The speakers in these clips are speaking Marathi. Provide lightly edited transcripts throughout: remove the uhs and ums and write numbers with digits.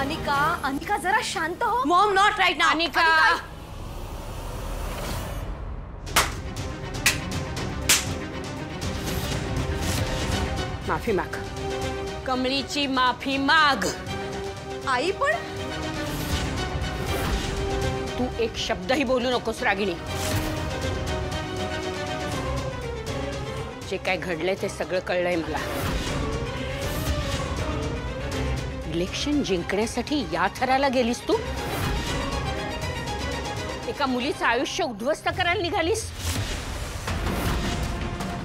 अनिका, अनिका जरा शांत हो। Maugham not right now. Anika, माफी माग, कमळीची माफी माग। आई पण तू एक शब्दही बोलू नकोस रागिणी। जे काय घडलंय ते सगळं कळलंय मला। इलेक्शन जिंकण्यासाठी या थराला गेलीस तू? एका मुलीचं आयुष्य उद्ध्वस्त करायला निघालीस?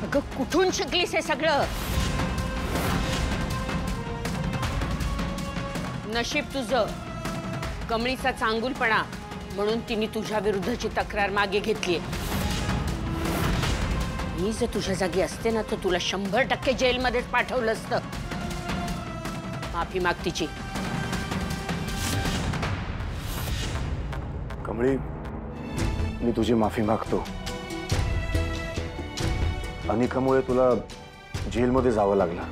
अगं कुठून शिकलीस हे सगळं? नशीब तुझं, कमळीचा चांगुलपणा म्हणून तिने तुझ्या विरुद्धची तक्रार मागे घेतलीये। मी जर तुझ्या जागी असते ना तर तुला 100% जेलमध्येच पाठवलं असतं। माफी माग तिची। कमळी, मी तुझी माफी मागतो। अनिकामुळे तुला जेलमध्ये जावं लागलं।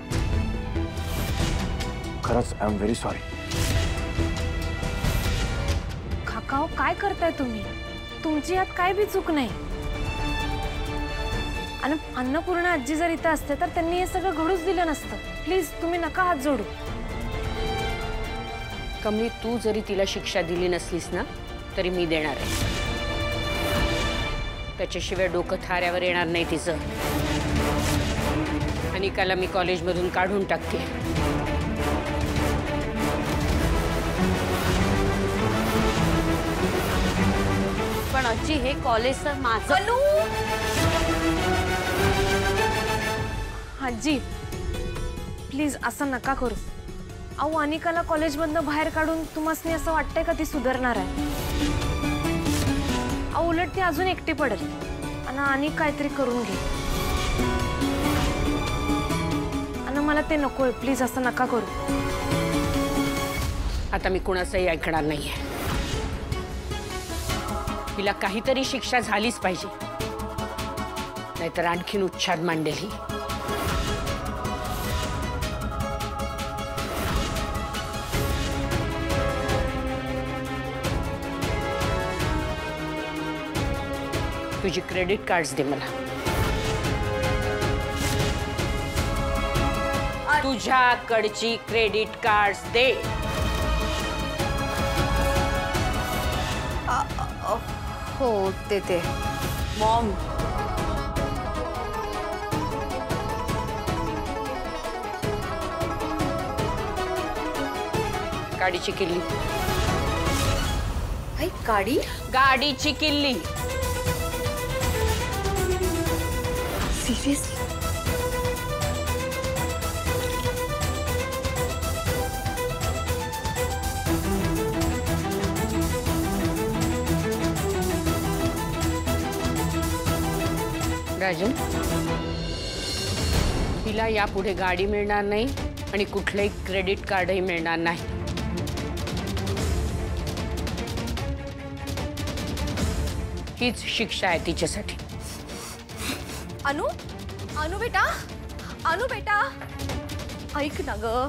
खरंच आय एम व्हेरी सॉरी। काका, काय करताय तुम्ही? तुमची यात काय बी चूक नाही। आणि अन्नपूर्णा आजी जर इथं असते तर त्यांनी हे सगळं घडूच दिलं नसतं। प्लीज तुम्ही नका हात जोडू। कमळी, तू जरी तिला शिक्षा दिली नसलीस ना तरी मी देणार आहे। त्याच्याशिवाय डोकं थाऱ्यावर येणार नाही तिचं। अनिकाला मी कॉलेजमधून काढून टाकते। पण आजी, हे कॉलेज तर माझं। आजी प्लीज असं नका करू। अहो, अनिकाला कॉलेजमधनं बाहेर काढून तुम्हाला असं वाटतंय का ती सुधारणार आहे? अहो, उलट ती अजून एकटी पडेल आणि अनिक काहीतरी करून घे। आणि मला ते नकोय, प्लीज असं नका करू। आता मी कुणाचंही ऐकणार नाहीये। हिला काहीतरी शिक्षा झालीच पाहिजे, नाहीतर आणखीन उच्छाद मांडेल ही। तुझी क्रेडिट कार्ड्स दे मला। तुझ्याकडची क्रेडिट कार्ड्स दे। हो देते। मॉम, गाडीची किल्ली। भाई गाडी? गाडीची किल्ली। सिरियसली? राजन, तिला यापुढे गाडी मिळणार नाही आणि कुठलंही क्रेडिट कार्डही मिळणार नाही। हीच शिक्षा आहे तिच्यासाठी। अनु, अनु बेटा, अनु बेटा, ऐक ना ग।